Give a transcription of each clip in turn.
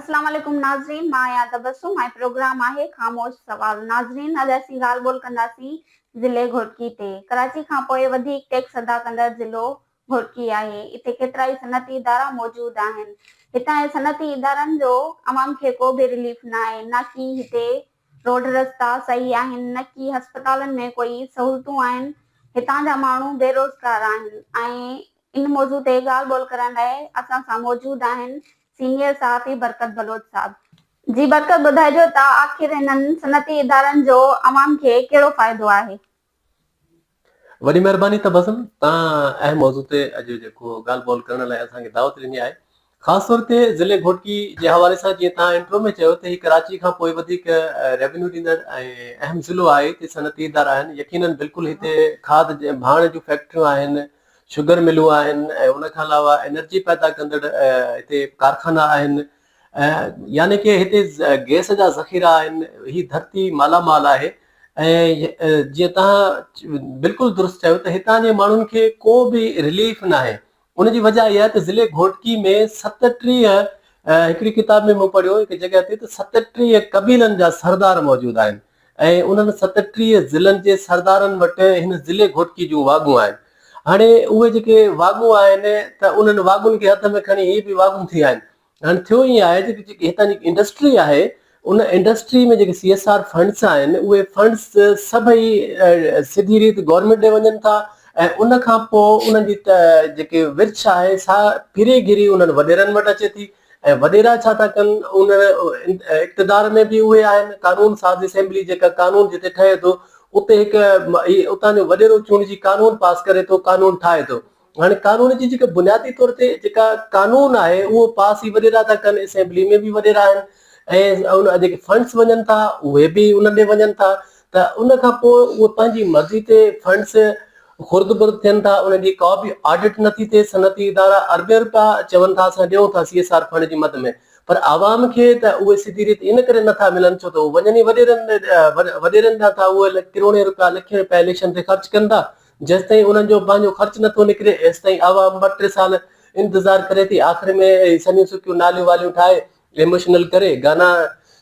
अस्सलाम वालेकुम नाज़रीन, मां आहियां तबस्सुम। मां प्रोग्राम आहे ख़ामोश सवाल। नाज़रीन, अॼु असीं ॻाल्हि ॿोल कंदासीं ज़िले घोटकी ते। कराची खां पोइ वधीक टैक्स अदा कंदड़ ज़िलो घोटकी आहे। इते केतिरा ई सनअती इदारा मौजूद आहिनि। हितां जे सनअती इदारनि जो अवाम खे को बि रिलीफ न आहे। न की हिते रोड रस्ता सही आहिनि, न की हस्पतालनि में कोई सहूलतूं आहिनि। हितां जा माण्हू बेरोज़गार आहिनि ऐं इन मौज़ू ते ॻाल्हि ॿोल करण लाइ असां सां मौजूद आहिनि सीनियर सहाफ़ी बरकत बलोच साहब। जी बरकत, ॿुधाइजो त आख़िर इन्हनि सनअती इदारनि जो अवाम खे कहिड़ो फ़ाइदो आहे? वॾी महिरबानी तबसुम, तव्हां अहम मौज़ू ते अॼु जेको ॻाल्हि ॿोल करण लाइ असांखे दावत ॾिनी आहे। ख़ासि तौर ते ज़िले घोटकी जे हवाले सां जीअं तव्हां इंट्रो में चयो त हीउ कराची खां पोइ वधीक रेवेन्यू ॾींदड़ ऐं अहम ज़िलो आहे। हिते सनअती इदारा आहिनि। यकीनन बिल्कुलु हिते खाद भाण जूं फैक्ट्रियूं आहिनि, शुगर मिलूं आहिनि ऐं उन खां अलावा एनर्जी पैदा कंदड़ हिते कारखाना आहिनि। यानी कि हिते गैस जा ज़ख़ीरा आहिनि। ही धरती मालामाल आहे ऐं जीअं तव्हां बिल्कुलु दुरुस्त चयो त हितां जे माण्हुनि खे को बि रिलीफ न आहे। उनजी वजह इहा आहे त ज़िले घोटकी में 37 हिकिड़ी किताब में मूं पढ़ियो हिकु जॻह ते त 37 क़बीलनि जा सरदार मौजूदु आहिनि ऐं उन्हनि 37 ज़िलनि जे सरदारनि वटि हिन ज़िले घोटकी जूं वाॻूं आहिनि। हाणे उहे जेके वाॻूं आहिनि त उन्हनि वाॻुनि खे हथ में खणी ही बि वाॻूं थी आहिनि। हाणे थियो ईअं आहे त जेकी हितां जी इंडस्ट्री आहे उन इंडस्ट्री में जेके CSR फंड्स आहिनि उहे फंड्स सभई सिधी रीति गवर्नमेंट ॾे वञनि था ऐं उन खां पोइ उन्हनि जी जेके विर्छ आहे सा फिरे गिरी उन्हनि वॾेरनि वटि अचे थी ऐं वॾेरा छा था कनि, उन इक़्तिदार में बि उहे आहिनि। कानून साज़ असेंबली जेका कानून जिते ठहे थो उते हिकु उतां जो वॾेरो चूंडिजी कानून पास करे थो, कानून ठाहे थो। हाणे कानून जी जेका बुनियादी तौर ते जेका कानून आहे उहो पास ई वॾेरा था कनि, असेंबली में बि वॾेरा आहिनि ऐं उन जेके फंड्स वञनि था उहे बि उन ॾे वञनि था। त उन खां पोइ उहे पंहिंजी मर्ज़ी ते फंड्स खुर्द बुर्द थियनि था। उनजी का बि ऑडिट नथी थिए। सनअती इदारा अरबे रुपया चवनि था असां ॾियूं था CSR फंड जी मद में, पर आवाम खे त उहे सिधी रीति इन करे नथा मिलनि छो त उहे वञनि वॾेरनि ॾांहुं था। उहे किरोड़े रुपया लखे रुपया इलेक्शन ते ख़र्च कनि था। जेसिताईं उन्हनि जो पंहिंजो ख़र्च नथो निकिरे एसिताईं आवाम 2-3 साल इंतज़ारु करे थी। आख़िर में सनियूं सुकियूं नालियूं वालियूं ठाहे इमोशनल करे गाना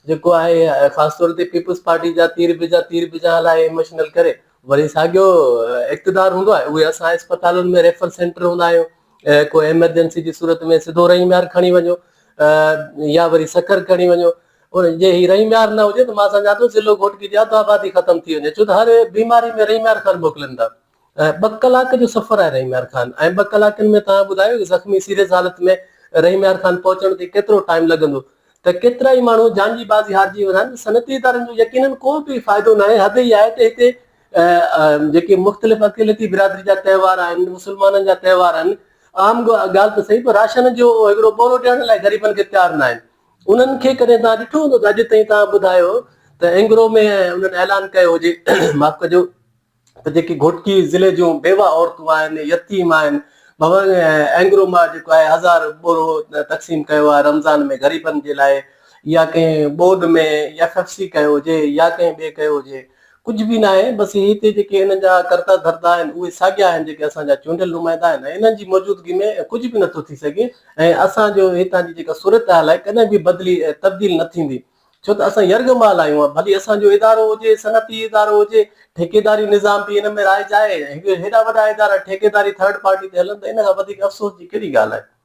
जेको आहे ख़ासि तौर ते पीपुल्स पार्टी जा तीर बिजा हलाए इमोशनल करे वरी साॻियो इक़्तिदार हूंदो आहे। उहे असां अस्पतालुनि में रेफर सेंटर हूंदा आहियूं, कोई एमरजेंसी जी सूरत में सिधो रहीम्यार खणी वञो या वरी सखर खणी वञो। उन जे ही रहीम्यार न हुजे त मां सम्झां थो ज़िलो घोटकी जी अधु आबादी ख़तम थी वञे, छो त हर बीमारी में रहीम्यार खान मोकिलनि था। 2 कलाक जो सफ़र आहे रहीम्यार खान ऐं 2 कलाकनि में तव्हां ॿुधायो ज़ख़्मी सीरियस हालत में रहीम्यार खान पहुचण ते केतिरो टाइम लॻंदो। त केतिरा ई माण्हू जान जी बाज़ी हारिजी वेंदा आहिनि। सनअती इदारनि जो यकीनन को बि फ़ाइदो न आहे। हद ई आहे त हिते जेके मुख़्तलिफ़ अक़लियती बिरादरी जा त्योहार आहिनि, मुस्लमाननि जा त्योहार आहिनि, आम ॻाल्हि त सही, पर राशन जो हिकिड़ो बोरो ॾियण लाइ ग़रीबनि खे तयारु न आहिनि। उन्हनि खे कॾहिं तव्हां ॾिठो हूंदो त अॼु ताईं तव्हां ॿुधायो त एंग्रो में उन्हनि ऐलान कयो हुजे माफ़ कजो त जेकी घोटकी ज़िले जूं बेवा औरतूं आहिनि, यतीम आहिनि, भवन एंग्रो मां जेको आहे 1000 बोरो तक़सीम कयो आहे रमज़ान में ग़रीबनि जे लाइ, या कंहिं बोर्ड में FFC कयो हुजे या कंहिं ॿिए कयो हुजे, कुझु बि न आहे। बसि हिते जेके हिन जा कर्ता धर्ता आहिनि उहे साॻिया आहिनि जेके असांजा चूंडियल नुमाइंदा आहिनि। इन्हनि जी मौजूदगी में कुझु बि नथो थी सघे ऐं असांजो हितां जी जेका सूरत हाल आहे कॾहिं बि तब्दील न थींदी, छो त असां यर्गमाल आहियूं। भली असांजो इदारो हुजे, सनअती इदारो हुजे, ठेकेदारी निज़ाम बि हिन में राइज आहे। हेॾा वॾा इदारा ठेकेदारी थर्ड पार्टी ते हलनि त इन खां वधीक अफ़सोस जी कहिड़ी ॻाल्हि आहे?